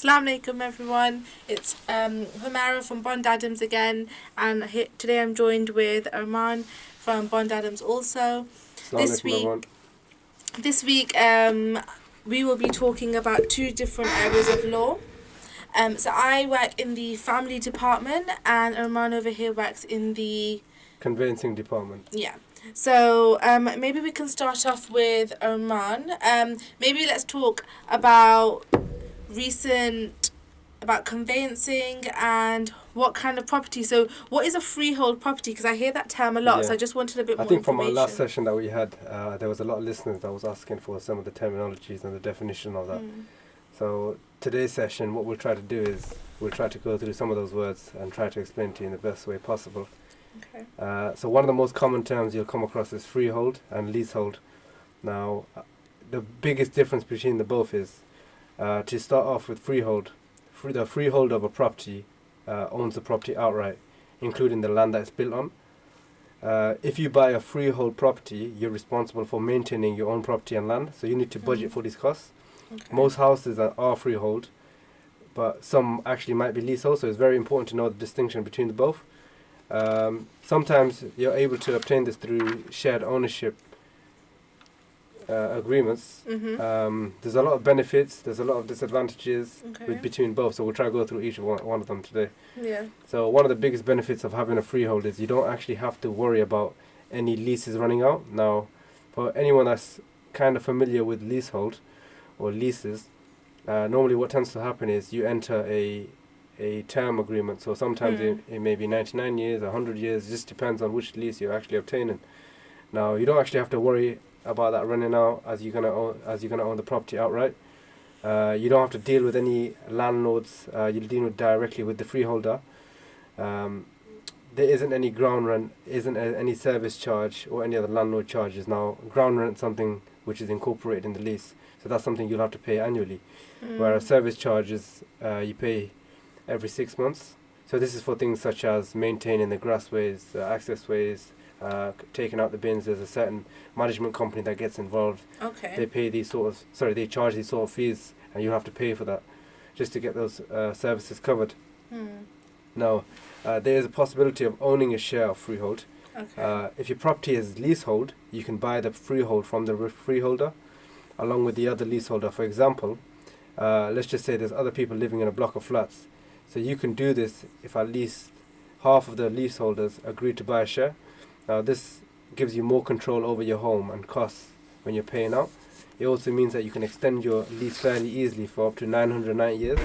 Assalamu alaikum everyone, it's Humara from Bond Adams again, and today I'm joined with Arman from Bond Adams also. This week, we will be talking about two different areas of law. So I work in the family department and Arman over here works in the conveyancing department. Yeah. So maybe we can start off with Arman. Maybe let's talk about conveyancing and what kind of property. So what is a freehold property? Because I hear that term a lot, Yeah. so I just wanted a bit more I think information. from our last session that we had, there was a lot of listeners that was asking for some of the terminologies and the definition of that. So today's session, what we'll try to do is we'll try to go through some of those words and try to explain to you in the best way possible. Okay. So one of the most common terms you'll come across is freehold and leasehold. Now, the biggest difference between the both is, to start off with freehold, the freeholder of a property owns the property outright, including the land that it's built on. If you buy a freehold property, you're responsible for maintaining your own property and land, so you need to budget for these costs. Okay. Most houses are freehold, but some actually might be leasehold, so it's very important to know the distinction between the both. Sometimes you're able to obtain this through shared ownership agreements. There's a lot of benefits, there's a lot of disadvantages between both, so we'll try to go through each one of them today. Yeah. So one of the biggest benefits of having a freehold is you don't actually have to worry about any leases running out. Now, for anyone that's kind of familiar with leasehold or leases, normally what tends to happen is you enter a term agreement. So sometimes it may be 99 years, 100 years, it just depends on which lease you're actually obtaining. Now, you don't actually have to worry about that running out as you're gonna own the property outright. You don't have to deal with any landlords. You'll deal directly with the freeholder. There isn't any ground rent, isn't any service charge or any other landlord charges. Now, ground rent is something which is incorporated in the lease, so that's something you'll have to pay annually. Whereas service charges you pay every 6 months. So this is for things such as maintaining the grassways, access ways, taking out the bins. There's a certain management company that gets involved. Okay. They pay they charge these sort of fees, and you have to pay for that just to get those services covered. Now, there is a possibility of owning a share of freehold. Okay. If your property is leasehold, you can buy the freehold from the freeholder along with the other leaseholder. For example, let's just say there's other people living in a block of flats. So you can do this if at least half of the leaseholders agree to buy a share. Now, this gives you more control over your home and costs when you're paying out. It also means that you can extend your lease fairly easily for up to 990 years.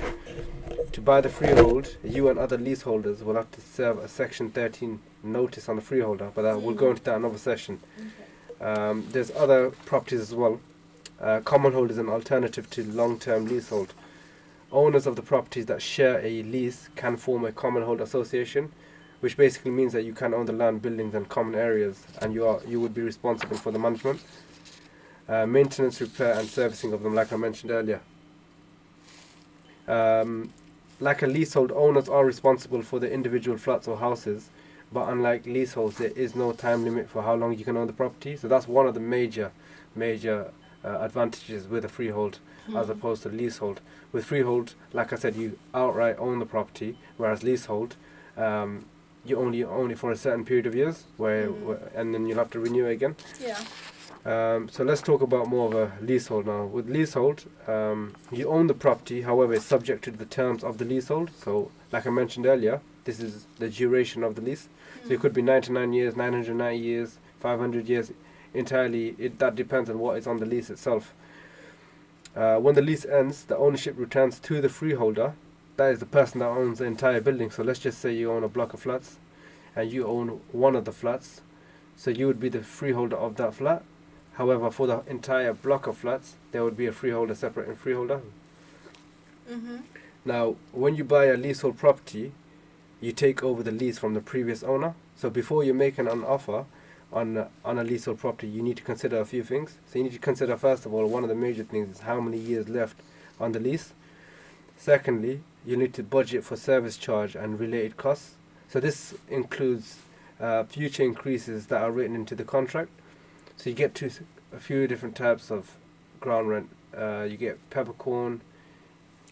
To buy the freehold, you and other leaseholders will have to serve a Section 13 notice on the freeholder, but we'll go into that in another session. There's other properties as well. Commonhold is an alternative to long-term leasehold. Owners of the properties that share a lease can form a commonhold association, which basically means that you can own the land, buildings and common areas, and you would be responsible for the management, maintenance, repair and servicing of them, like I mentioned earlier. Like a leasehold, owners are responsible for the individual flats or houses, but unlike leaseholds, there is no time limit for how long you can own the property. So that's one of the major advantages with a freehold as opposed to leasehold. With freehold, like I said, you outright own the property, whereas leasehold, you only own it for a certain period of years, and then you'll have to renew it again. Yeah. So let's talk about more of a leasehold now. With leasehold, you own the property, however, it's subject to the terms of the leasehold. So, like I mentioned earlier, this is the duration of the lease. So it could be 99 years, 990 years, 500 years. Entirely, that depends on what is on the lease itself. When the lease ends, the ownership returns to the freeholder. That is the person that owns the entire building. So let's just say you own a block of flats and you own one of the flats. So you would be the freeholder of that flat. However, for the entire block of flats, there would be a freeholder separate and freeholder. Now, when you buy a leasehold property, you take over the lease from the previous owner. So before you're making an offer on a leasehold property, you need to consider a few things. So you need to consider, first of all, one of the major things is how many years left on the lease. Secondly, you need to budget for service charge and related costs. So this includes future increases that are written into the contract. So you get to a few different types of ground rent. You get peppercorn,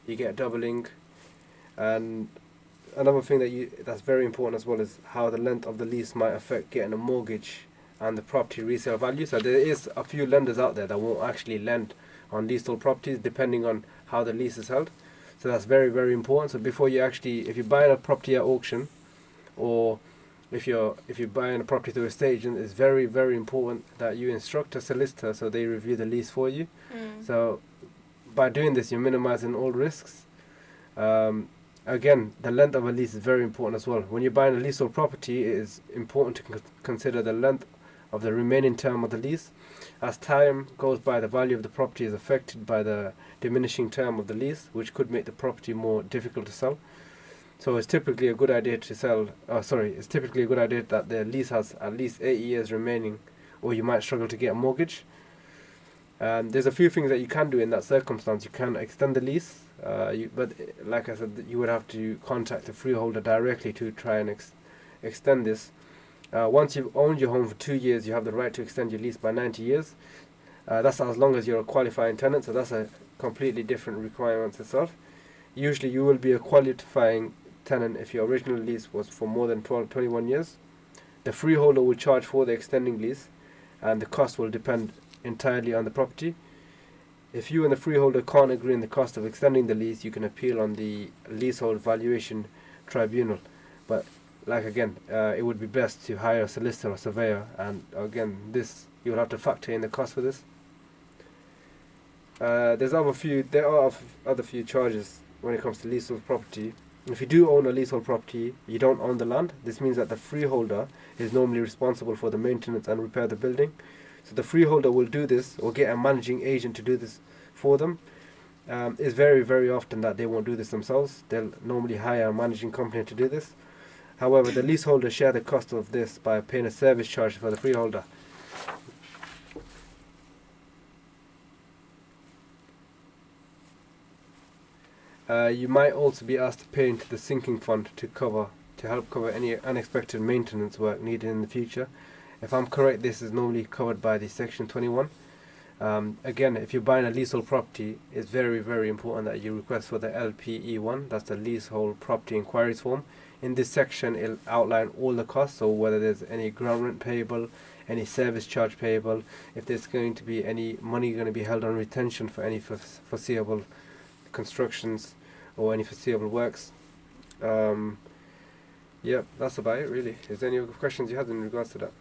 you get doubling. And another thing that's very important as well is how the length of the lease might affect getting a mortgage and the property resale value. So there is a few lenders out there that won't actually lend on leasehold properties depending on how the lease is held. So that's very, very important. So before you actually, if you're buying a property at auction, or if you're buying a property through a estate agent, it's very, very important that you instruct a solicitor so they review the lease for you. So by doing this, you're minimizing all risks. Again, the length of a lease is very important as well. When you're buying a leasehold property, it is important to consider the length of the remaining term of the lease. As time goes by, the value of the property is affected by the diminishing term of the lease, which could make the property more difficult to sell. So it's typically a good idea it's typically a good idea that the lease has at least 8 years remaining, or you might struggle to get a mortgage. There's a few things that you can do in that circumstance. You can extend the lease, but like I said, you would have to contact the freeholder directly to try and extend this. Once you've owned your home for 2 years, you have the right to extend your lease by 90 years. That's as long as you're a qualifying tenant, so that's a completely different requirement itself. Usually you will be a qualifying tenant if your original lease was for more than 21 years. The freeholder will charge for the extending lease, and the cost will depend entirely on the property. If you and the freeholder can't agree on the cost of extending the lease, you can appeal on the leasehold valuation tribunal. But it would be best to hire a solicitor or surveyor, and again, you'll have to factor in the cost for this. There are other few charges when it comes to leasehold property. If you do own a leasehold property, you don't own the land. This means that the freeholder is normally responsible for the maintenance and repair of the building. So the freeholder will do this, or get a managing agent to do this for them. It's very, very often that they won't do this themselves. They'll normally hire a managing company to do this. However, the leaseholders share the cost of this by paying a service charge for the freeholder. You might also be asked to pay into the sinking fund to help cover any unexpected maintenance work needed in the future. If I'm correct, this is normally covered by the Section 21. Again, if you're buying a leasehold property, it's very, very important that you request for the LPE1, that's the Leasehold Property Inquiries Form. In this section, it'll outline all the costs, so whether there's any ground rent payable, any service charge payable, if there's going to be any money going to be held on retention for any foreseeable constructions or any foreseeable works. That's about it really. Is there any other questions you had in regards to that?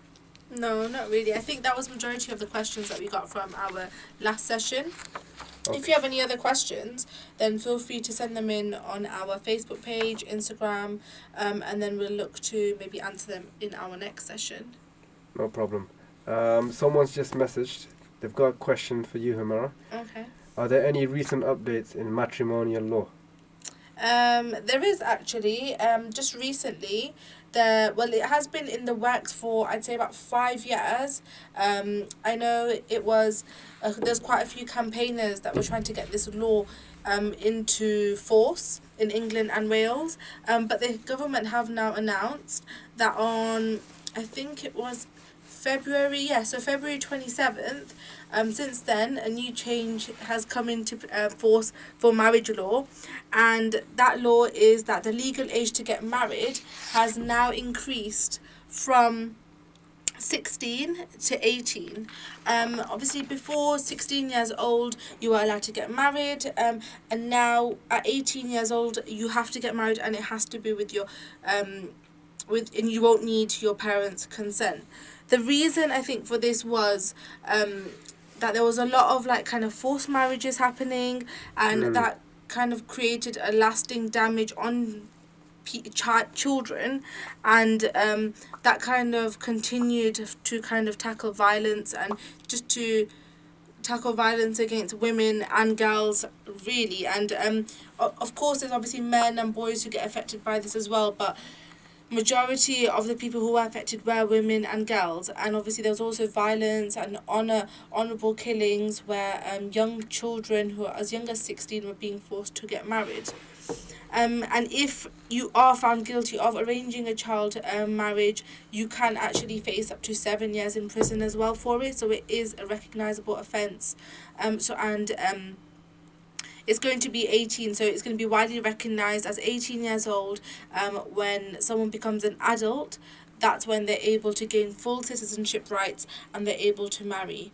No, not really. I think that was majority of the questions that we got from our last session. Okay. If you have any other questions, then feel free to send them in on our Facebook page, Instagram, and then we'll look to maybe answer them in our next session. No problem. Someone's just messaged. They've got a question for you, Humara. Okay. Are there any recent updates in matrimonial law? There is actually, just recently, it has been in the works for, I'd say, about 5 years. I know it was, there's quite a few campaigners that were trying to get this law into force in England and Wales, but the government have now announced that on, I think it was February 27th, since then a new change has come into force for marriage law, and that law is that the legal age to get married has now increased from 16 to 18. Obviously before 16 years old you were allowed to get married, and now at 18 years old you have to get married, and it has to be with your and you won't need your parents' consent. The reason I think for this was that there was a lot of kind of forced marriages happening, and that kind of created a lasting damage on children, and that kind of continued to kind of tackle violence, and just to tackle violence against women and girls really. And of course there's obviously men and boys who get affected by this as well, but majority of the people who were affected were women and girls. And obviously there was also violence and honourable killings where young children who are as young as 16 were being forced to get married. And if you are found guilty of arranging a child marriage, you can actually face up to 7 years in prison as well for it. So it is a recognisable offence. it's going to be 18, so it's going to be widely recognized as 18 years old. When someone becomes an adult, that's when they're able to gain full citizenship rights and they're able to marry.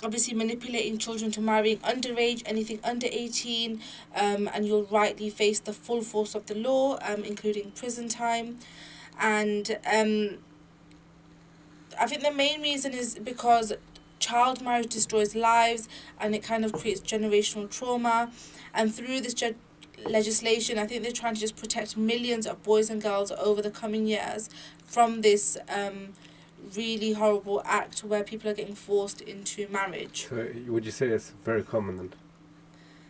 Obviously, manipulating children to marrying underage, anything under 18, and you'll rightly face the full force of the law, including prison time. And I think the main reason is because child marriage destroys lives and it kind of creates generational trauma. And through this legislation, I think they're trying to just protect millions of boys and girls over the coming years from this really horrible act where people are getting forced into marriage. So would you say it's very common then?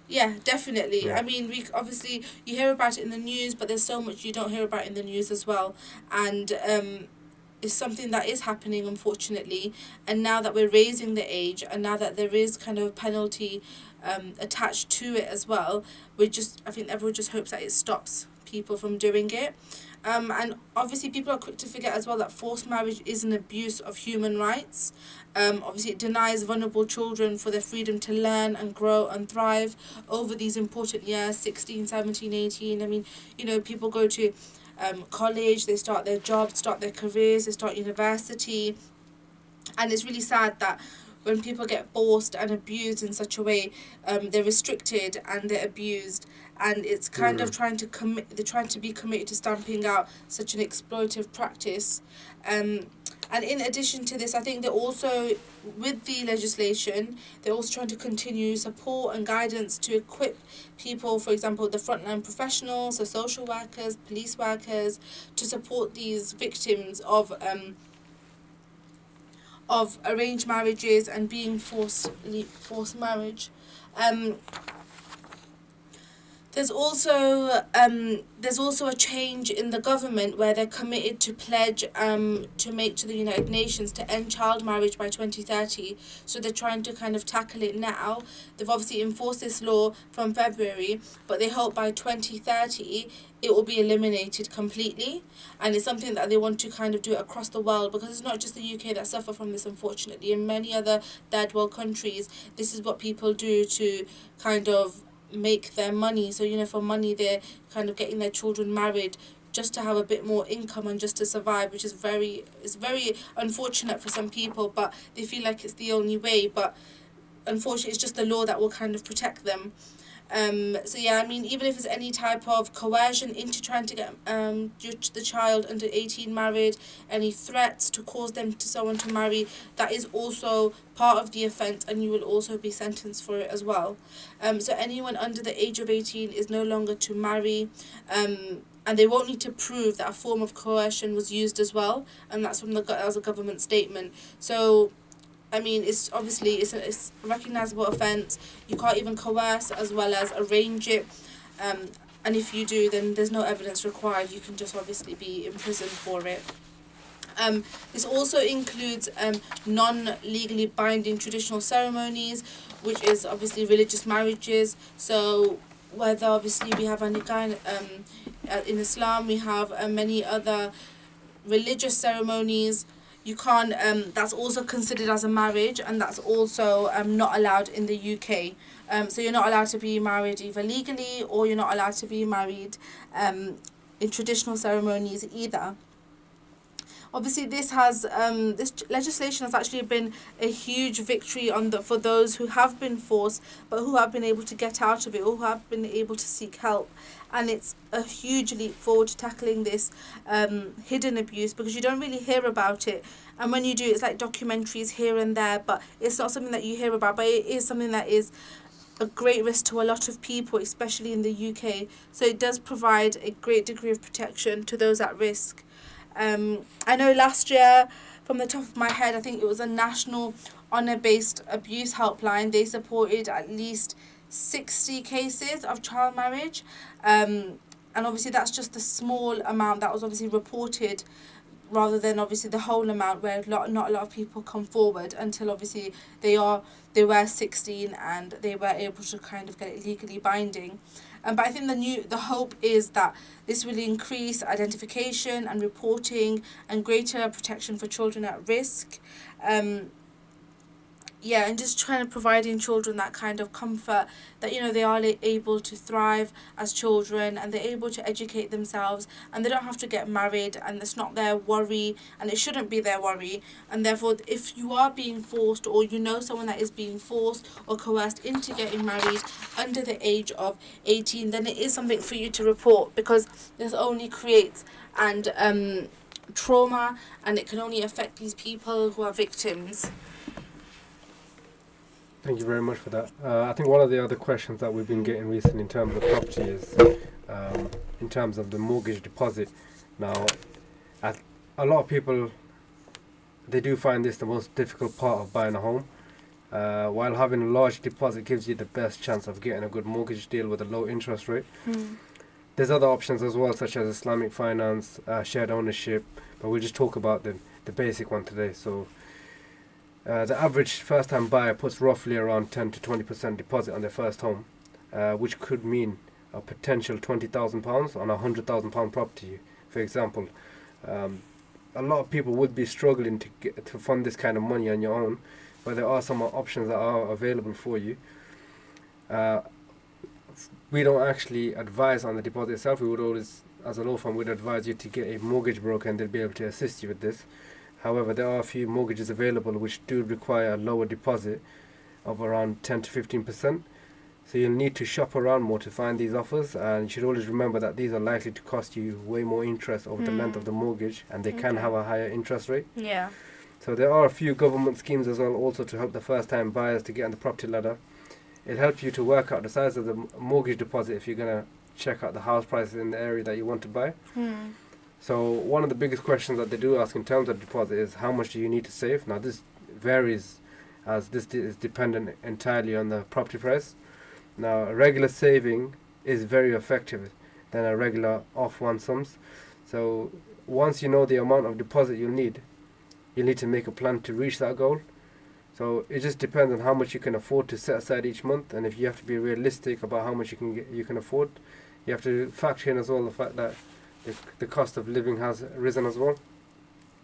Yeah, definitely. Yeah. I mean, we obviously, you hear about it in the news, but there's so much you don't hear about in the news as well. And it's something that is happening, unfortunately. And now that we're raising the age, and now that there is kind of a penalty attached to it as well, I think everyone just hopes that it stops people from doing it. And obviously people are quick to forget as well that forced marriage is an abuse of human rights. Obviously it denies vulnerable children for their freedom to learn and grow and thrive over these important years, 16, 17, 18. I mean, people go to college, they start their jobs, start their careers, they start university. And it's really sad that when people get forced and abused in such a way, they're restricted and they're abused, and it's kind of trying to be committed to stamping out such an exploitative practice. And in addition to this, I think they're also, with the legislation, they're also trying to continue support and guidance to equip people, for example, the frontline professionals, so social workers, police workers, to support these victims of arranged marriages and being forced marriage. There's also a change in the government where they're committed to pledge to make to the United Nations to end child marriage by 2030. So they're trying to kind of tackle it now. They've obviously enforced this law from February, but they hope by 2030 it will be eliminated completely. And it's something that they want to kind of do across the world, because it's not just the UK that suffer from this, unfortunately. In many other third world countries, this is what people do to kind of make their money. So for money they're kind of getting their children married just to have a bit more income and just to survive, which is very unfortunate for some people, but they feel like it's the only way. But unfortunately it's just the law that will kind of protect them. So yeah, I mean, even if there's any type of coercion into trying to get the child under 18 married, any threats to cause them to someone to marry, that is also part of the offence, and you will also be sentenced for it as well. So anyone under the age of 18 is no longer to marry, and they won't need to prove that a form of coercion was used as well, and that's from that was a government statement. So I mean, it's obviously a recognisable offence. You can't even coerce as well as arrange it. And if you do, then there's no evidence required. You can just obviously be imprisoned for it. This also includes non-legally binding traditional ceremonies, which is obviously religious marriages. So whether obviously we have any kind in Islam, we have many other religious ceremonies. You can't, that's also considered as a marriage, and that's also not allowed in the UK. So you're not allowed to be married either legally, or you're not allowed to be married in traditional ceremonies either. Obviously, this legislation has actually been a huge victory for those who have been forced, but who have been able to get out of it, or who have been able to seek help. And it's a huge leap forward to tackling this hidden abuse, because you don't really hear about it. And when you do, it's like documentaries here and there, but it's not something that you hear about. But it is something that is a great risk to a lot of people, especially in the UK. So it does provide a great degree of protection to those at risk. I know last year, from the top of my head, I think it was a national honour-based abuse helpline. They supported at least 60 cases of child marriage. And obviously that's just the small amount that was obviously reported, rather than obviously the whole amount, where not a lot of people come forward until obviously they were 16 and they were able to kind of get it legally binding. But I think the hope is that this will increase identification and reporting and greater protection for children at risk. yeah, and just trying to providing children that kind of comfort that, you know, they are able to thrive as children, and they're able to educate themselves, and they don't have to get married, and it's not their worry, and it shouldn't be their worry. And therefore, if you are being forced, or you know someone that is being forced or coerced into getting married under the age of 18, then it is something for you to report, because this only creates and trauma, and it can only affect these people who are victims. Thank you very much for that. I think one of the other questions that we've been getting recently in terms of property is in terms of the mortgage deposit. Now, a lot of people, they do find this the most difficult part of buying a home. While having a large deposit gives you the best chance of getting a good mortgage deal with a low interest rate. There's other options as well, such as Islamic finance, shared ownership, but we'll just talk about the basic one today. So the average first-time buyer puts roughly around 10 to 20% deposit on their first home, which could mean a potential £20,000 on a £100,000 property. For example, a lot of people would be struggling to fund this kind of money on your own, but there are some options that are available for you. We don't actually advise on the deposit itself. We would always, as a law firm, would advise you to get a mortgage broker, and they'll be able to assist you with this. However, there are a few mortgages available which do require a lower deposit of around 10 to 15%. So you'll need to shop around more to find these offers, and you should always remember that these are likely to cost you way more interest over the length of the mortgage, and they can have a higher interest rate. Yeah. So there are a few government schemes as well also to help the first-time buyers to get on the property ladder. It helps you to work out the size of the mortgage deposit if you're going to check out the house prices in the area that you want to buy. So one of the biggest questions that they do ask in terms of deposit is how much do you need to save? Now this varies, as this is dependent entirely on the property price. Now a regular saving is very effective than a regular off-one sums. So once you know the amount of deposit you'll need to make a plan to reach that goal. So it just depends on how much you can afford to set aside each month, and if you have to be realistic about how much you can afford, you have to factor in as well the fact that the cost of living has risen as well.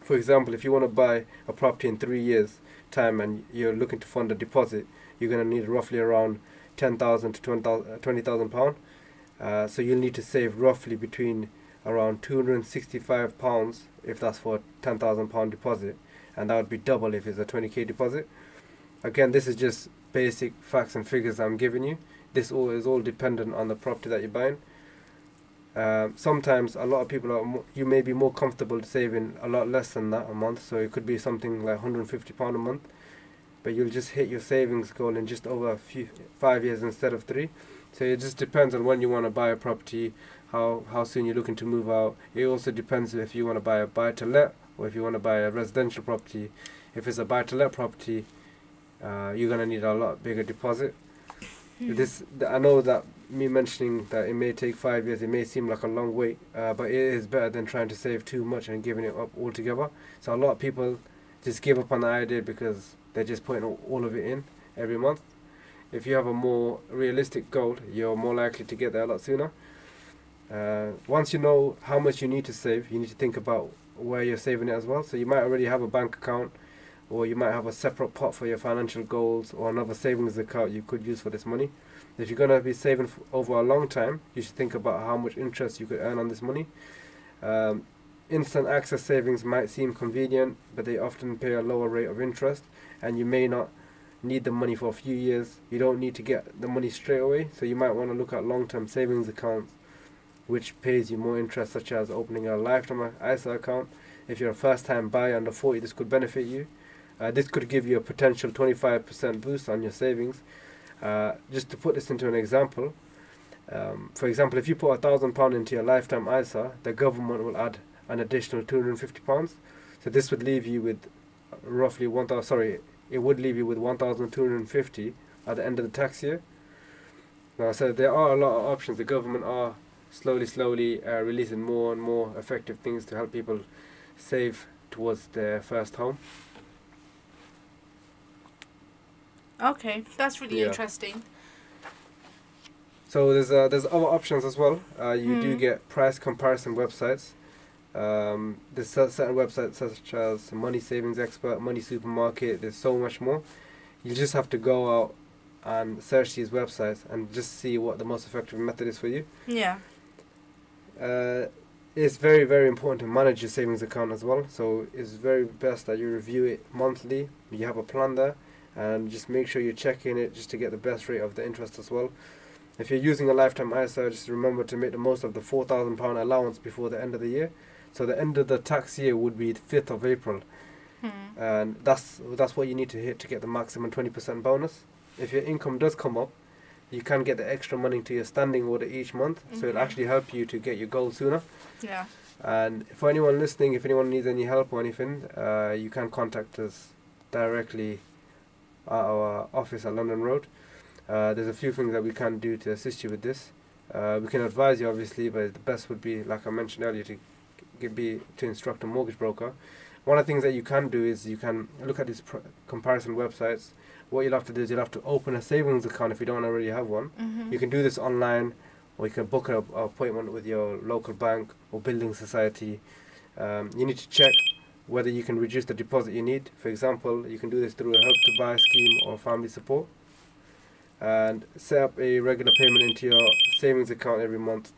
For example, if you want to buy a property in 3 years' time and you're looking to fund a deposit, you're going to need roughly around £10,000 to £20,000. So you'll need to save roughly between around £265 if that's for a £10,000 deposit, and that would be double if it's a 20k deposit. Again, this is just basic facts and figures I'm giving you. This is all dependent on the property that you're buying. Sometimes a lot of people you may be more comfortable saving a lot less than that a month, so it could be something like £150 a month, but you'll just hit your savings goal in just over 5 years instead of 3. So it just depends on when you want to buy a property, how soon you're looking to move out. It also depends if you want to buy a buy-to-let or if you want to buy a residential property. If it's a buy-to-let property, you're going to need a lot bigger deposit. I know that me mentioning that it may take 5 years, it may seem like a long wait, but it is better than trying to save too much and giving it up altogether. So a lot of people just give up on the idea because they're just putting all of it in every month. If you have a more realistic goal, you're more likely to get there a lot sooner. Once you know how much you need to save, you need to think about where you're saving it as well. So you might already have a bank account, or you might have a separate pot for your financial goals, or another savings account you could use for this money. If you're going to be saving over a long time, you should think about how much interest you could earn on this money. Instant access savings might seem convenient, but they often pay a lower rate of interest, and you may not need the money for a few years. You don't need to get the money straight away, so you might want to look at long-term savings accounts which pays you more interest, such as opening a lifetime ISA account. If you're a first-time buyer under 40, this could benefit you. This could give you a potential 25% boost on your savings. Just to put this into an example, for example, if you put £1,000 into your lifetime ISA, the government will add an additional £250. So this would leave you with roughly it would leave you with 1,250 at the end of the tax year. Now, so there are a lot of options. The government are slowly releasing more and more effective things to help people save towards their first home. Okay, that's really interesting. So there's other options as well. You do get price comparison websites. There's certain websites such as Money Savings Expert, Money Supermarket. There's so much more. You just have to go out and search these websites and just see what the most effective method is for you. Yeah. It's very, very important to manage your savings account as well. So it's very best that you review it monthly. You have a plan there, and just make sure you're checking it just to get the best rate of the interest as well. If you're using a lifetime ISA, just remember to make the most of the £4,000 allowance before the end of the year. So the end of the tax year would be the 5th of April. And that's what you need to hit to get the maximum 20% bonus. If your income does come up, you can get the extra money to your standing order each month. So it'll actually help you to get your goal sooner. Yeah. And for anyone listening, if anyone needs any help or anything, you can contact us directly at our office at London Road. There's a few things that we can do to assist you with this. We can advise you, obviously, but the best would be, like I mentioned earlier, to instruct a mortgage broker. One of the things that you can do is you can look at these comparison websites. What you'll have to do is you'll have to open a savings account if you don't already have one. You can do this online, or you can book an appointment with your local bank or building society. You need to check whether you can reduce the deposit you need. For example, you can do this through a Help to Buy scheme or family support. And set up a regular payment into your savings account every month.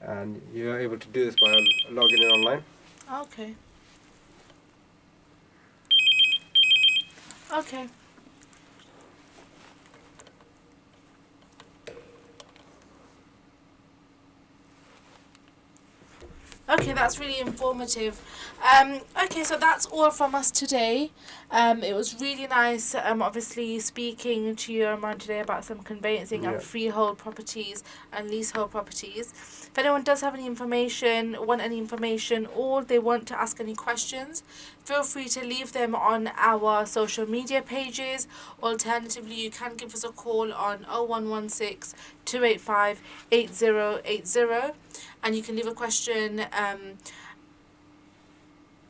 And you're able to do this by logging in online. Okay. Okay. Okay, that's really informative. Okay, so that's all from us today. It was really nice, obviously, speaking to you, Arman, today about some conveyancing and freehold properties and leasehold properties. If anyone does have any information, or they want to ask any questions, feel free to leave them on our social media pages. Alternatively, you can give us a call on 0116 285 8080. And you can leave a question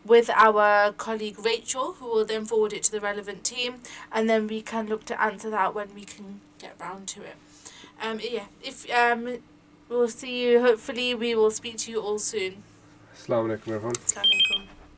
with our colleague Rachel, who will then forward it to the relevant team, and then we can look to answer that when we can get round to it. If we'll see you. Hopefully, we will speak to you all soon. Assalamu alaikum, everyone. Assalamu alaikum.